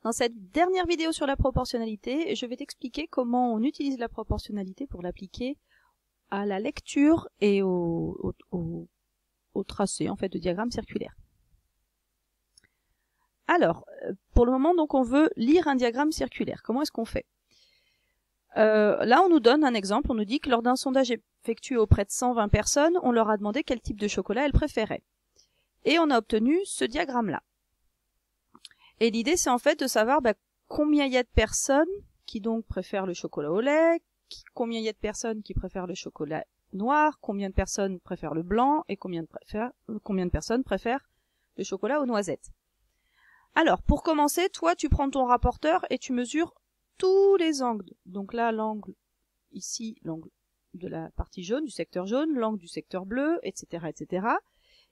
Dans cette dernière vidéo sur la proportionnalité, je vais t'expliquer comment on utilise la proportionnalité pour l'appliquer à la lecture et au tracé en fait de diagrammes circulaires. Alors, pour le moment, donc, on veut lire un diagramme circulaire. Comment est-ce qu'on fait? Là, on nous donne un exemple. On nous dit que lors d'un sondage effectué auprès de 120 personnes, on leur a demandé quel type de chocolat elles préféraient. Et on a obtenu ce diagramme-là. Et l'idée, c'est en fait de savoir combien il y a de personnes qui donc préfèrent le chocolat au lait, combien il y a de personnes qui préfèrent le chocolat noir, combien de personnes préfèrent le blanc et combien de personnes préfèrent le chocolat aux noisettes. Alors, pour commencer, toi, tu prends ton rapporteur et tu mesures tous les angles. Donc là, l'angle ici, l'angle de la partie jaune, du secteur jaune, l'angle du secteur bleu, etc., etc.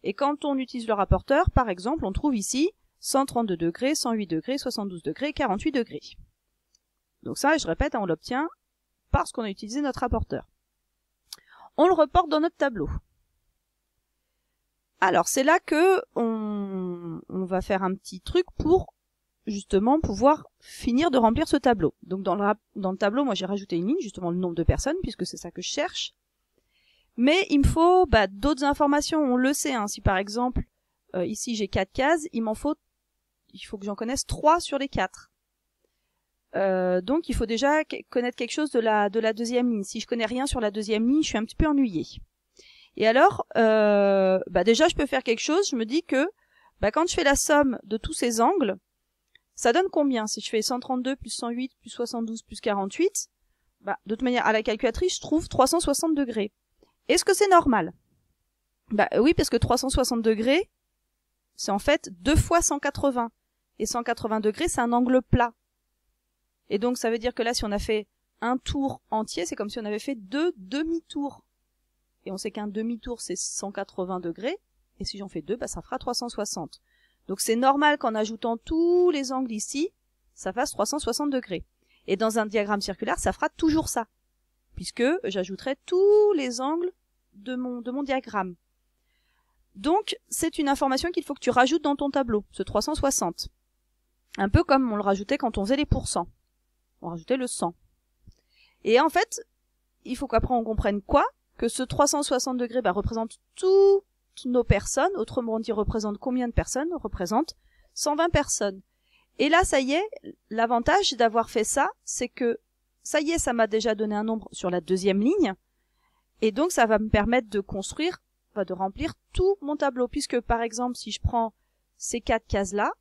Et quand on utilise le rapporteur, par exemple, on trouve ici 132 degrés, 108 degrés, 72 degrés, 48 degrés. Donc ça, je répète, on l'obtient parce qu'on a utilisé notre rapporteur. On le reporte dans notre tableau. Alors, c'est là que on va faire un petit truc pour justement pouvoir finir de remplir ce tableau. Donc dans le tableau, moi j'ai rajouté une ligne, justement le nombre de personnes, puisque c'est ça que je cherche. Mais il me faut d'autres informations, on le sait. Si par exemple, ici j'ai 4 cases, il faut que j'en connaisse 3 sur les 4. Donc il faut déjà connaître quelque chose de la deuxième ligne. Si je connais rien sur la deuxième ligne, je suis un petit peu ennuyée. Et alors, déjà je peux faire quelque chose, je me dis que quand je fais la somme de tous ces angles, ça donne combien? Si je fais 132 plus 108 plus 72 plus 48, de toute manière, à la calculatrice, je trouve 360 degrés. Est-ce que c'est normal? Oui, parce que 360 degrés, c'est en fait 2 fois 180. Et 180 degrés, c'est un angle plat. Et donc, ça veut dire que là, si on a fait un tour entier, c'est comme si on avait fait 2 demi-tours. Et on sait qu'un demi-tour, c'est 180 degrés. Et si j'en fais 2, ça fera 360. Donc, c'est normal qu'en ajoutant tous les angles ici, ça fasse 360 degrés. Et dans un diagramme circulaire, ça fera toujours ça. Puisque j'ajouterai tous les angles de mon diagramme. Donc, c'est une information qu'il faut que tu rajoutes dans ton tableau, ce 360. Un peu comme on le rajoutait quand on faisait les pourcents. On rajoutait le 100. Et en fait, il faut qu'après on comprenne quoi? Que ce 360 degrés représente toutes nos personnes. Autrement dit, représente combien de personnes? Représente 120 personnes. Et là, ça y est, l'avantage d'avoir fait ça, c'est que ça y est, ça m'a déjà donné un nombre sur la deuxième ligne. Et donc, ça va me permettre de construire, de remplir tout mon tableau. Puisque, par exemple, si je prends ces 4 cases-là,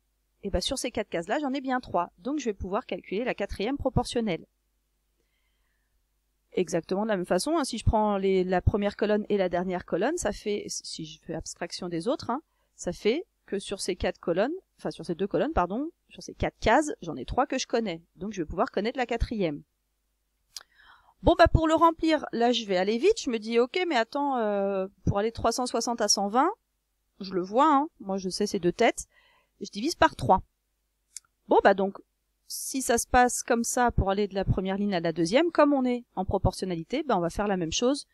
et sur ces 4 cases-là, j'en ai bien 3. Donc, je vais pouvoir calculer la quatrième proportionnelle. Exactement de la même façon, si je prends la première colonne et la dernière colonne, ça fait, si je fais abstraction des autres, ça fait que sur ces 4 colonnes, sur ces 2 colonnes, pardon, sur ces 4 cases, j'en ai 3 que je connais. Donc, je vais pouvoir connaître la quatrième. Bon, pour le remplir, là, je vais aller vite. Je me dis, ok, mais attends, pour aller de 360 à 120, je le vois, moi, je sais ces 2 têtes. Je divise par 3. Bon, donc, si ça se passe comme ça pour aller de la première ligne à la deuxième, comme on est en proportionnalité, on va faire la même chose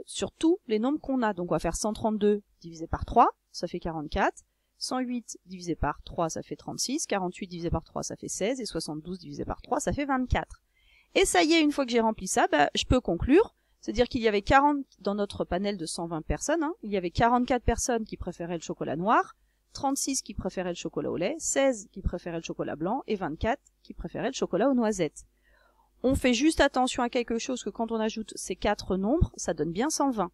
sur tous les nombres qu'on a. Donc, on va faire 132 divisé par 3, ça fait 44. 108 divisé par 3, ça fait 36. 48 divisé par 3, ça fait 16. Et 72 divisé par 3, ça fait 24. Et ça y est, une fois que j'ai rempli ça, je peux conclure. C'est-à-dire qu'il y avait 40, dans notre panel de 120 personnes, il y avait 44 personnes qui préféraient le chocolat noir, 36 qui préféraient le chocolat au lait, 16 qui préféraient le chocolat blanc et 24 qui préféraient le chocolat aux noisettes. On fait juste attention à quelque chose, que quand on ajoute ces 4 nombres, ça donne bien 120,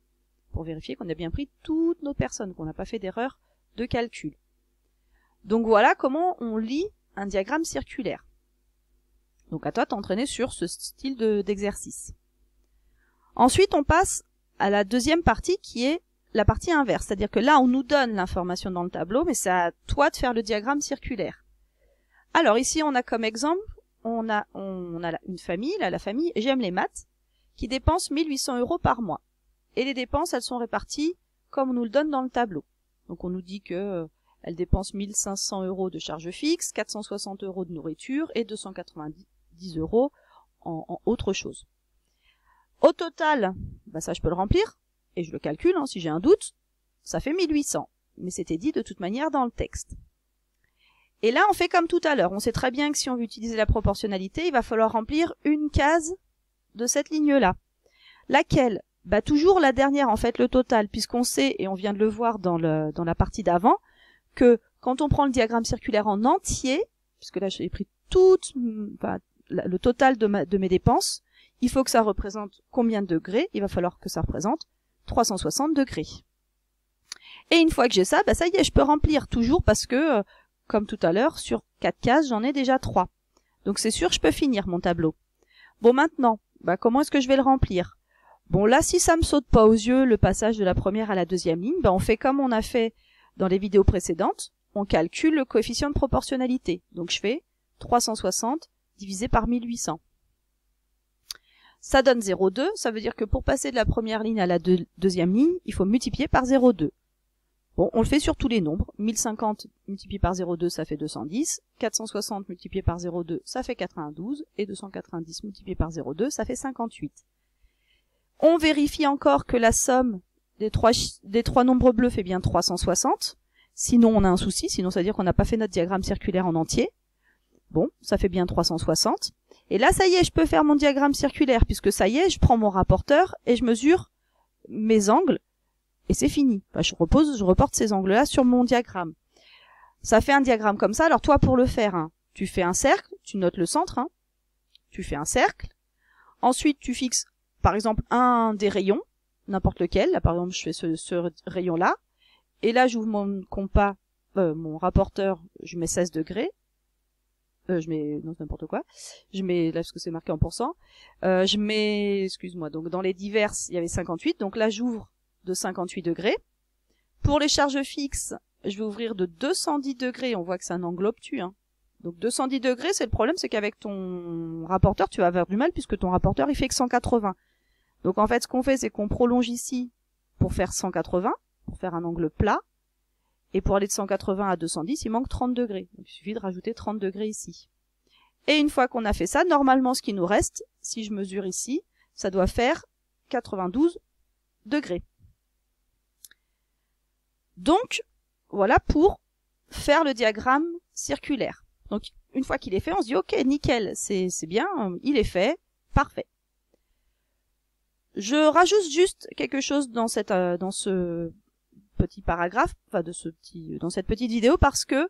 pour vérifier qu'on a bien pris toutes nos personnes, qu'on n'a pas fait d'erreur de calcul. Donc voilà comment on lit un diagramme circulaire. Donc à toi de t'entraîner sur ce style d'exercice. Ensuite, on passe à la deuxième partie qui est la partie inverse. C'est-à-dire que là, on nous donne l'information dans le tableau, mais c'est à toi de faire le diagramme circulaire. Alors ici, on a comme exemple, on a une famille, la famille J'aime les maths, qui dépense 1800 € par mois. Et les dépenses, elles sont réparties comme on nous le donne dans le tableau. Donc on nous dit que elle dépense 1500 € de charges fixes, 460 € de nourriture et 290 € en autre chose. Au total, ça je peux le remplir, et je le calcule, si j'ai un doute, ça fait 1800. Mais c'était dit de toute manière dans le texte. Et là, on fait comme tout à l'heure. On sait très bien que si on veut utiliser la proportionnalité, il va falloir remplir une case de cette ligne-là. Laquelle? Bah, toujours la dernière, en fait, le total, puisqu'on sait, et on vient de le voir dans la partie d'avant, que quand on prend le diagramme circulaire en entier, puisque là, j'ai pris le total de mes dépenses, il faut que ça représente combien de degrés? Il va falloir que ça représente 360 degrés. Et une fois que j'ai ça, bah, ça y est, je peux remplir toujours parce que, comme tout à l'heure, sur 4 cases, j'en ai déjà 3. Donc c'est sûr, je peux finir mon tableau. Bon, maintenant, bah, comment est-ce que je vais le remplir? Bon, là, si ça me saute pas aux yeux, le passage de la première à la deuxième ligne, bah, on fait comme on a fait dans les vidéos précédentes. On calcule le coefficient de proportionnalité. Donc je fais 360 divisé par 1800. Ça donne 0,2. Ça veut dire que pour passer de la première ligne à la deuxième ligne, il faut multiplier par 0,2. Bon, on le fait sur tous les nombres. 1050 multiplié par 0,2, ça fait 210. 460 multiplié par 0,2, ça fait 92. Et 290 multiplié par 0,2, ça fait 58. On vérifie encore que la somme des trois nombres bleus fait bien 360. Sinon, on a un souci. Sinon, ça veut dire qu'on n'a pas fait notre diagramme circulaire en entier. Bon, ça fait bien 360. Et là, ça y est, je peux faire mon diagramme circulaire, puisque ça y est, je prends mon rapporteur et je mesure mes angles. Et c'est fini. Enfin, je reporte ces angles-là sur mon diagramme. Ça fait un diagramme comme ça. Alors toi, pour le faire, hein, tu fais un cercle, tu notes le centre, hein, tu fais un cercle. Ensuite, tu fixes, par exemple, un des rayons, n'importe lequel. Là, par exemple, je fais ce rayon-là. Et là, j'ouvre mon compas, mon rapporteur, je mets 16 degrés. Non, c'est n'importe quoi. Je mets, là, parce que c'est marqué en pourcent. Je mets, excuse-moi, donc dans les diverses, il y avait 58. Donc là, j'ouvre de 58 degrés. Pour les charges fixes, je vais ouvrir de 210 degrés. On voit que c'est un angle obtus, hein. Donc 210 degrés, c'est le problème, c'est qu'avec ton rapporteur, tu vas avoir du mal puisque ton rapporteur, il fait que 180. Donc en fait, ce qu'on fait, c'est qu'on prolonge ici pour faire 180, pour faire un angle plat. Et pour aller de 180 à 210, il manque 30 degrés. Donc il suffit de rajouter 30 degrés ici. Et une fois qu'on a fait ça, normalement, ce qui nous reste, si je mesure ici, ça doit faire 92 degrés. Donc, voilà pour faire le diagramme circulaire. Donc, une fois qu'il est fait, on se dit, ok, nickel, c'est bien, il est fait, parfait. Je rajoute juste quelque chose dans ce petit paragraphe, enfin dans cette petite vidéo, parce que,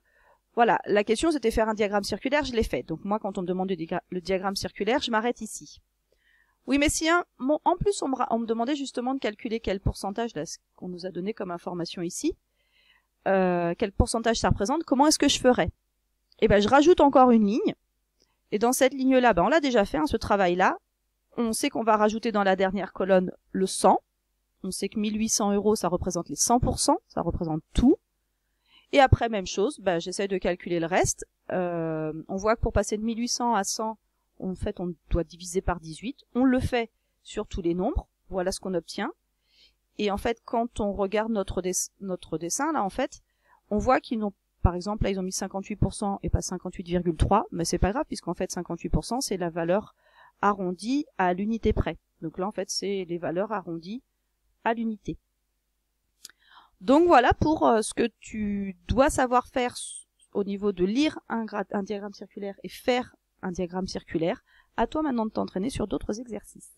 voilà, la question c'était faire un diagramme circulaire, je l'ai fait. Donc moi, quand on me demande le diagramme circulaire, je m'arrête ici. Oui, mais si en plus on me demandait justement de calculer quel pourcentage, là, ce qu'on nous a donné comme information ici, quel pourcentage ça représente, comment est-ce que je ferais? Eh ben, je rajoute encore une ligne, et dans cette ligne-là, ben, on l'a déjà fait, hein, ce travail-là. On sait qu'on va rajouter dans la dernière colonne le 100. On sait que 1800 € ça représente les 100%, ça représente tout. Et après, même chose, ben, j'essaie de calculer le reste. On voit que pour passer de 1800 à 100, en fait, on doit diviser par 18. On le fait sur tous les nombres. Voilà ce qu'on obtient. Et en fait, quand on regarde notre dessin, là, en fait, on voit qu'ils n'ont, par exemple, là, ils ont mis 58% et pas 58,3, mais c'est pas grave, puisqu'en fait, 58%, c'est la valeur arrondie à l'unité près. Donc là, en fait, c'est les valeurs arrondies à l'unité. Donc voilà pour ce que tu dois savoir faire au niveau de lire un diagramme circulaire et faire un diagramme circulaire. À toi maintenant de t'entraîner sur d'autres exercices.